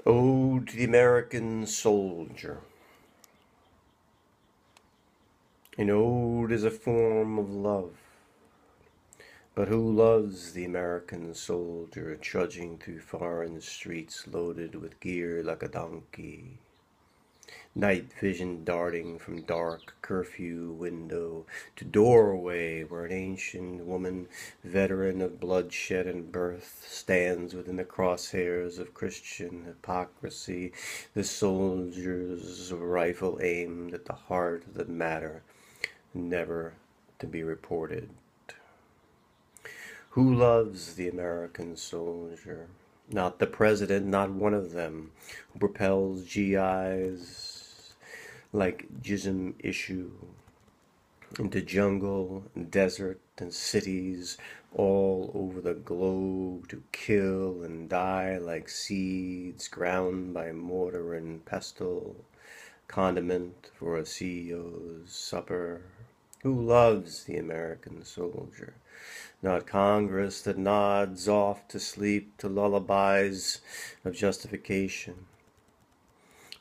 Ode to the American Soldier. An ode is a form of love. But who loves the American soldier trudging through foreign streets loaded with gear like a donkey? Night vision darting from dark curfew window to doorway where an ancient woman, veteran of bloodshed and birth, stands within the crosshairs of Christian hypocrisy, the soldier's rifle aimed at the heart of the matter, never to be reported. Who loves the American soldier? Not the president, not one of them, who propels GIs like jism issue into jungle, desert, and cities all over the globe to kill and die like seeds ground by mortar and pestle, condiment for a CEO's supper. Who loves the American soldier? Not Congress that nods off to sleep to lullabies of justification.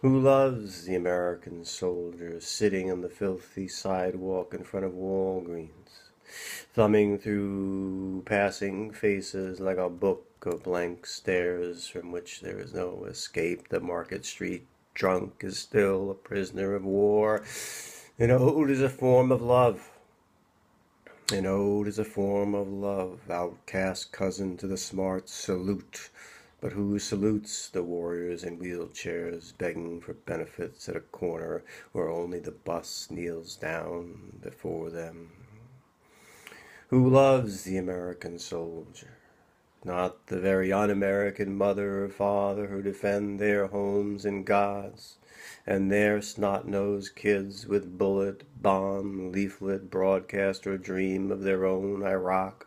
Who loves the American soldier sitting on the filthy sidewalk in front of Walgreens, thumbing through passing faces like a book of blank stares from which there is no escape? The Market Street drunk is still a prisoner of war. An ode is a form of love. An ode is a form of love, outcast cousin to the smart salute. But who salutes the warriors in wheelchairs begging for benefits at a corner where only the bus kneels down before them? Who loves the American soldier? Not the very un-American mother or father who defend their homes and gods, and their snot-nosed kids with bullet, bomb, leaflet, broadcast or dream of their own Iraq,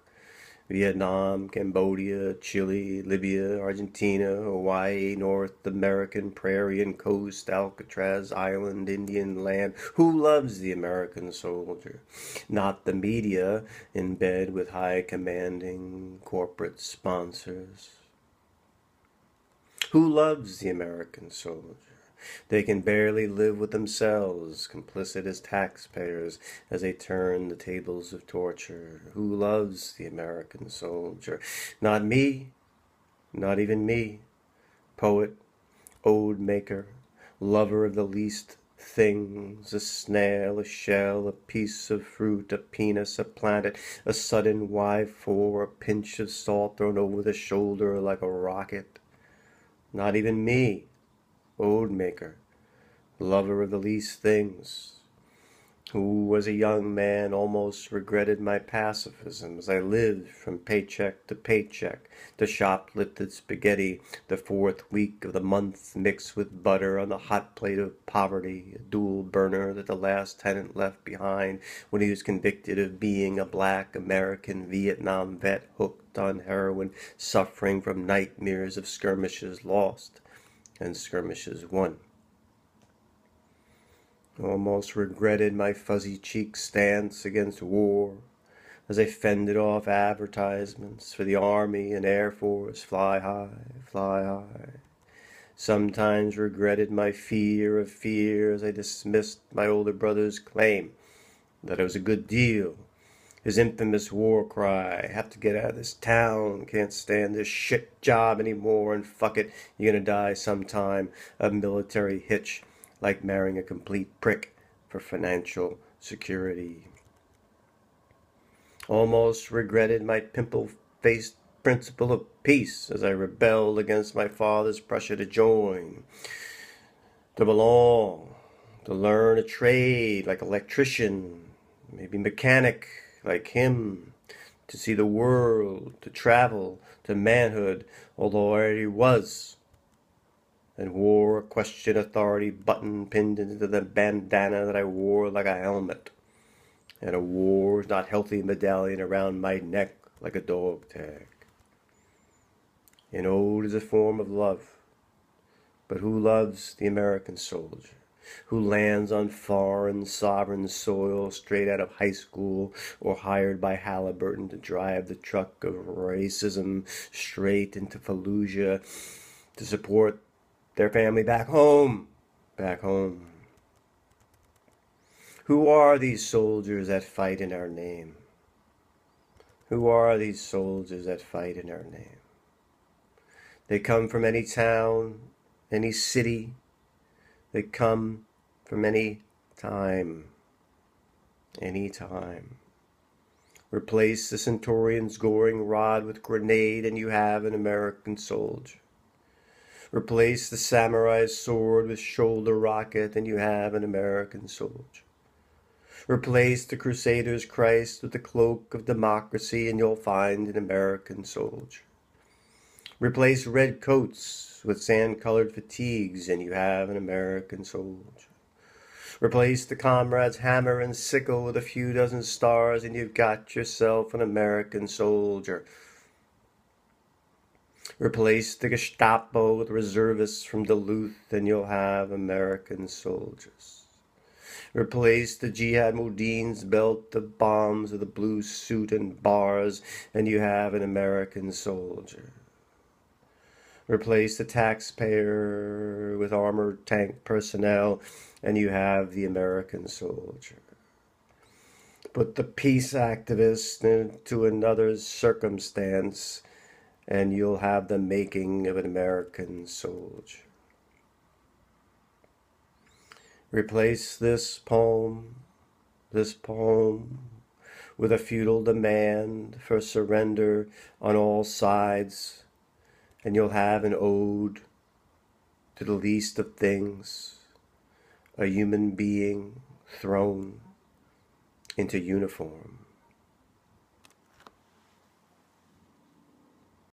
Vietnam, Cambodia, Chile, Libya, Argentina, Hawaii, North American prairie and coast, Alcatraz Island, Indian land. Who loves the American soldier? Not the media in bed with high commanding corporate sponsors. Who loves the American soldier? They can barely live with themselves, complicit as taxpayers as they turn the tables of torture. Who loves the American soldier? Not me, not even me. Poet, ode maker, lover of the least things, a snail, a shell, a piece of fruit, a penis, a planet, a sudden Y4, a pinch of salt thrown over the shoulder like a rocket. Not even me. Ode maker, lover of the least things, who as a young man almost regretted my pacifism as I lived from paycheck to paycheck, to shoplifted spaghetti the fourth week of the month mixed with butter on the hot plate of poverty, a dual burner that the last tenant left behind when he was convicted of being a black American Vietnam vet hooked on heroin, suffering from nightmares of skirmishes lost and skirmishes won. Almost regretted my fuzzy cheek stance against war as I fended off advertisements for the Army and Air Force, fly high, fly high. Sometimes regretted my fear of fear as I dismissed my older brother's claim that it was a good deal. His infamous war cry, have to get out of this town, can't stand this shit job anymore, and fuck it, you're gonna die sometime. A military hitch, like marrying a complete prick for financial security. Almost regretted my pimple-faced principle of peace as I rebelled against my father's pressure to join, to belong, to learn a trade like electrician, maybe mechanic, like him, to see the world, to travel, to manhood, although I already was, and wore a question authority button pinned into the bandana that I wore like a helmet, and a wore not healthy medallion around my neck like a dog tag. An ode is a form of love, but who loves the American soldier? Who lands on foreign sovereign soil straight out of high school or hired by Halliburton to drive the truck of racism straight into Fallujah to support their family back home, back home. Who are these soldiers that fight in our name? Who are these soldiers that fight in our name? They come from any town, any city. They come from any time. Any time. Replace the centurion's goring rod with grenade and you have an American soldier. Replace the samurai's sword with shoulder rocket and you have an American soldier. Replace the crusader's Christ with the cloak of democracy and you'll find an American soldier. Replace red coats with sand-colored fatigues and you have an American soldier. Replace the comrade's hammer and sickle with a few dozen stars and you've got yourself an American soldier. Replace the Gestapo with reservists from Duluth and you'll have American soldiers. Replace the Jihad Modine's belt of bombs with a blue suit and bars and you have an American soldier. Replace the taxpayer with armored tank personnel and you have the American soldier. Put the peace activist into another circumstance and you'll have the making of an American soldier. Replace this poem with a feudal demand for surrender on all sides, and you'll have an ode to the least of things, a human being thrown into uniform.